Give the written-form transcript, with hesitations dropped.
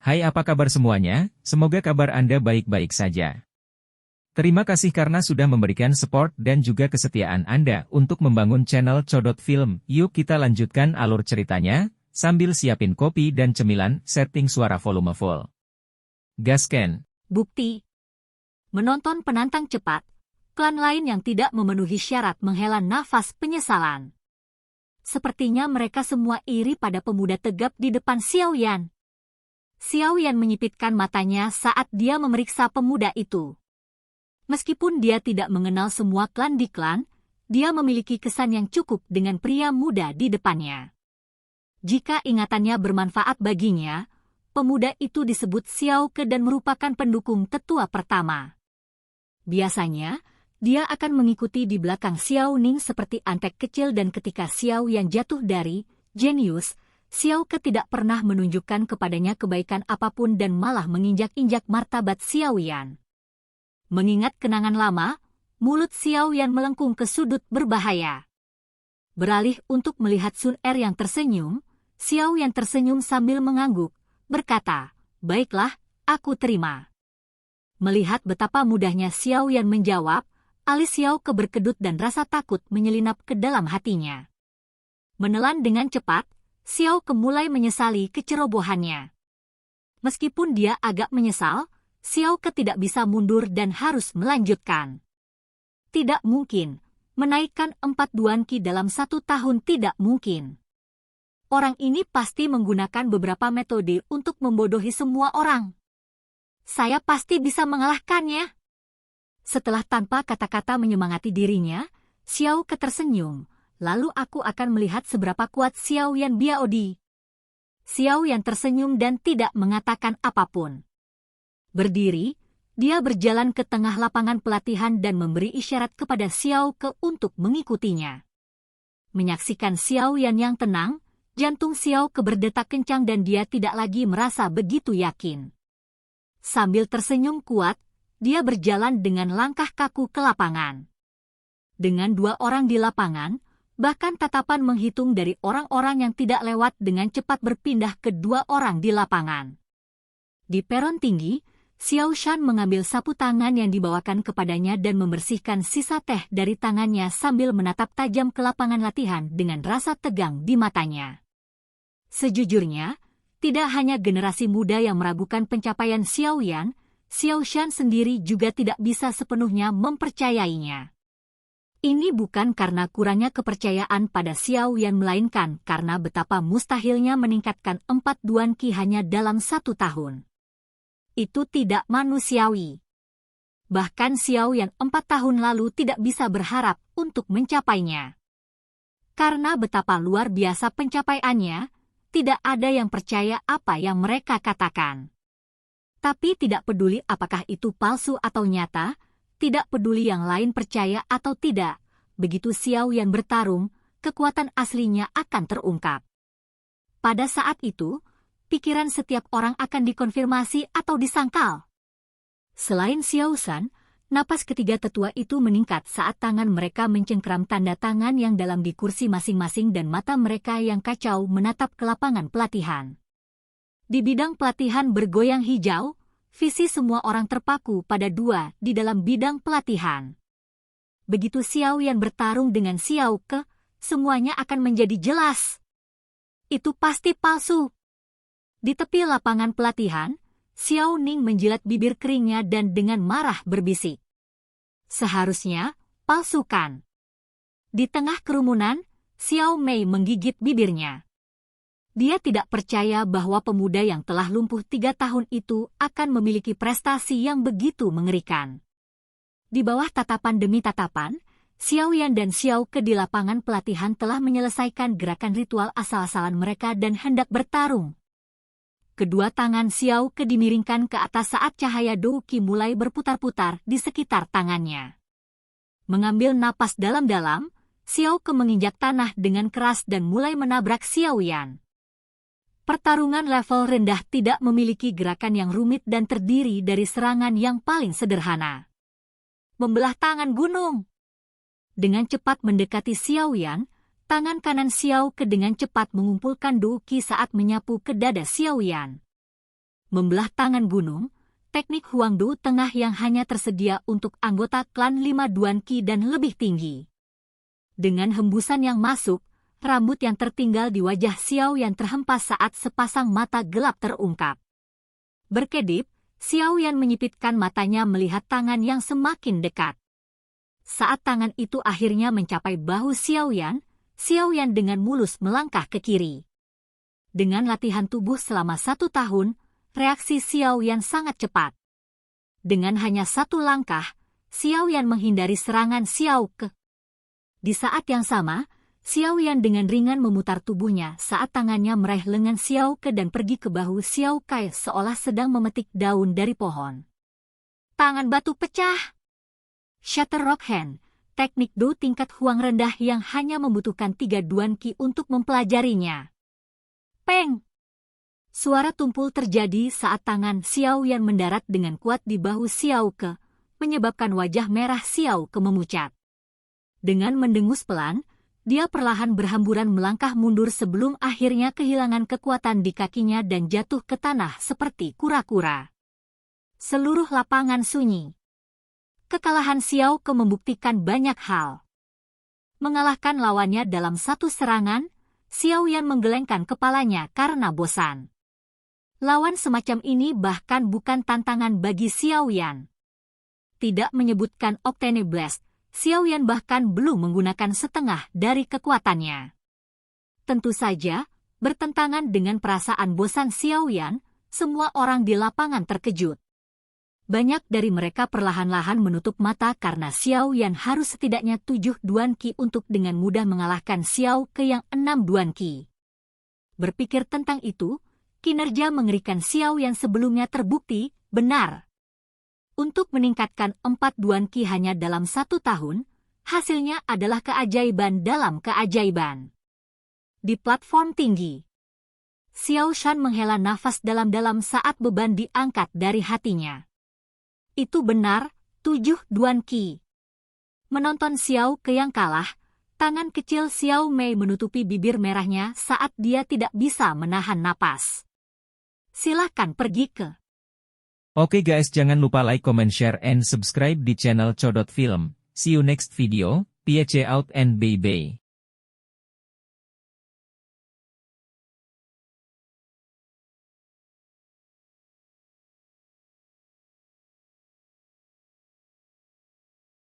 Hai, apa kabar semuanya? Semoga kabar Anda baik-baik saja. Terima kasih karena sudah memberikan support dan juga kesetiaan Anda untuk membangun channel Codot Film. Yuk kita lanjutkan alur ceritanya, sambil siapin kopi dan cemilan, setting suara volume full. Gasken. Bukti. Menonton penantang cepat, klan lain yang tidak memenuhi syarat menghela nafas penyesalan. Sepertinya mereka semua iri pada pemuda tegap di depan Xiao Yan. Xiao Yan menyipitkan matanya saat dia memeriksa pemuda itu. Meskipun dia tidak mengenal semua klan di klan, dia memiliki kesan yang cukup dengan pria muda di depannya. Jika ingatannya bermanfaat baginya, pemuda itu disebut Xiao Ke dan merupakan pendukung tetua pertama. Biasanya, dia akan mengikuti di belakang Xiao Ning seperti antek kecil dan ketika Xiao Yan jatuh dari jenius, Xiao Ke tidak pernah menunjukkan kepadanya kebaikan apapun dan malah menginjak-injak martabat Xiao Yan. Mengingat kenangan lama, mulut Xiao Yan melengkung ke sudut berbahaya. Beralih untuk melihat Sun Er yang tersenyum, Xiao Yan tersenyum sambil mengangguk, berkata, "Baiklah, aku terima." Melihat betapa mudahnya Xiao Yan menjawab, alis Xiao Ke berkedut dan rasa takut menyelinap ke dalam hatinya. Menelan dengan cepat, Xiao Ke mulai menyesali kecerobohannya. Meskipun dia agak menyesal, Xiao Ke tidak bisa mundur dan harus melanjutkan. Tidak mungkin, menaikkan 4 Duan Qi dalam 1 tahun tidak mungkin. Orang ini pasti menggunakan beberapa metode untuk membodohi semua orang. Saya pasti bisa mengalahkannya. Setelah tanpa kata-kata menyemangati dirinya, Xiao Ke tersenyum, lalu aku akan melihat seberapa kuat Xiao Yan Biaodi. Xiao Yan tersenyum dan tidak mengatakan apapun. Berdiri, dia berjalan ke tengah lapangan pelatihan dan memberi isyarat kepada Xiao Ke untuk mengikutinya. Menyaksikan Xiao Yan yang tenang, jantung Xiao Ke berdetak kencang dan dia tidak lagi merasa begitu yakin. Sambil tersenyum kuat, dia berjalan dengan langkah kaku ke lapangan. Dengan 2 orang di lapangan, bahkan tatapan menghitung dari orang-orang yang tidak lewat dengan cepat berpindah ke 2 orang di lapangan. Di peron tinggi, Xiao Shan mengambil sapu tangan yang dibawakan kepadanya dan membersihkan sisa teh dari tangannya sambil menatap tajam ke lapangan latihan dengan rasa tegang di matanya. Sejujurnya, tidak hanya generasi muda yang meragukan pencapaian Xiao Yan, Xiao Shan sendiri juga tidak bisa sepenuhnya mempercayainya. Ini bukan karena kurangnya kepercayaan pada Xiao Yan melainkan karena betapa mustahilnya meningkatkan 4 Duan Qi hanya dalam 1 tahun. Itu tidak manusiawi. Bahkan Xiao Yan 4 tahun lalu tidak bisa berharap untuk mencapainya. Karena betapa luar biasa pencapaiannya, tidak ada yang percaya apa yang mereka katakan. Tapi tidak peduli apakah itu palsu atau nyata, tidak peduli yang lain percaya atau tidak, begitu Xiao Yan bertarung, kekuatan aslinya akan terungkap. Pada saat itu, pikiran setiap orang akan dikonfirmasi atau disangkal. Selain Xiao Shan, napas ketiga tetua itu meningkat saat tangan mereka mencengkram tanda tangan yang dalam di kursi masing-masing dan mata mereka yang kacau menatap ke lapangan pelatihan. Di bidang pelatihan bergoyang hijau, visi semua orang terpaku pada 2 di dalam bidang pelatihan. Begitu Xiao Yan bertarung dengan Xiao Ke, semuanya akan menjadi jelas. Itu pasti palsu. Di tepi lapangan pelatihan, Xiao Ning menjilat bibir keringnya dan dengan marah berbisik. Seharusnya, palsukan. Di tengah kerumunan, Xiao Mei menggigit bibirnya. Dia tidak percaya bahwa pemuda yang telah lumpuh 3 tahun itu akan memiliki prestasi yang begitu mengerikan. Di bawah tatapan demi tatapan, Xiao Yan dan Xiao Ke di lapangan pelatihan telah menyelesaikan gerakan ritual asal-asalan mereka dan hendak bertarung. Kedua tangan Xiao Ke dimiringkan ke atas saat cahaya Dou Qi mulai berputar-putar di sekitar tangannya. Mengambil napas dalam-dalam, Xiao Ke menginjak tanah dengan keras dan mulai menabrak Xiao Yan. Pertarungan level rendah tidak memiliki gerakan yang rumit dan terdiri dari serangan yang paling sederhana. Membelah tangan gunung. Dengan cepat mendekati Xiao Yan, tangan kanan Xiao Ke dengan cepat mengumpulkan Dou Qi saat menyapu ke dada Xiao Yan. Membelah tangan gunung, teknik Huangdu Tengah yang hanya tersedia untuk anggota klan 5 Duan Qi dan lebih tinggi. Dengan hembusan yang masuk, rambut yang tertinggal di wajah Xiao Yan terhempas saat sepasang mata gelap terungkap. Berkedip, Xiao Yan menyipitkan matanya melihat tangan yang semakin dekat. Saat tangan itu akhirnya mencapai bahu Xiao Yan dengan mulus melangkah ke kiri. Dengan latihan tubuh selama 1 tahun, reaksi Xiao Yan sangat cepat. Dengan hanya 1 langkah, Xiao Yan menghindari serangan Xiao Ke. Di saat yang sama, Xiao Yan dengan ringan memutar tubuhnya saat tangannya meraih lengan Xiao Ke dan pergi ke bahu Xiao Kai seolah sedang memetik daun dari pohon. Tangan batu pecah. Shatter Rock Hand, teknik Do tingkat Huang rendah yang hanya membutuhkan 3 Duan Qi untuk mempelajarinya. Peng! Suara tumpul terjadi saat tangan Xiao Yan mendarat dengan kuat di bahu Xiao Ke, menyebabkan wajah merah Xiao Ke memucat. Dengan mendengus pelan, dia perlahan berhamburan melangkah mundur sebelum akhirnya kehilangan kekuatan di kakinya dan jatuh ke tanah seperti kura-kura. Seluruh lapangan sunyi. Kekalahan Xiao Ke membuktikan banyak hal. Mengalahkan lawannya dalam 1 serangan, Xiao Yan menggelengkan kepalanya karena bosan. Lawan semacam ini bahkan bukan tantangan bagi Xiao Yan. Tidak menyebutkan Octane Blast, Xiao Yan bahkan belum menggunakan setengah dari kekuatannya. Tentu saja, bertentangan dengan perasaan bosan Xiao Yan, semua orang di lapangan terkejut. Banyak dari mereka perlahan-lahan menutup mata karena Xiao Yan harus setidaknya 7 Duan Qi untuk dengan mudah mengalahkan Xiao Ke yang 6 Duan Qi. Berpikir tentang itu, kinerja mengerikan Xiao Yan sebelumnya terbukti benar. Untuk meningkatkan 4 Duan Qi hanya dalam 1 tahun, hasilnya adalah keajaiban dalam keajaiban. Di platform tinggi, Xiao Shan menghela nafas dalam-dalam saat beban diangkat dari hatinya. Itu benar, 7 Duan Qi. Menonton Xiao Ke yang kalah, tangan kecil Xiao Mei menutupi bibir merahnya saat dia tidak bisa menahan napas. Silakan pergi ke. Oke guys, jangan lupa like, comment, share, and subscribe di channel Codot Film. See you next video, peace out and bye-bye.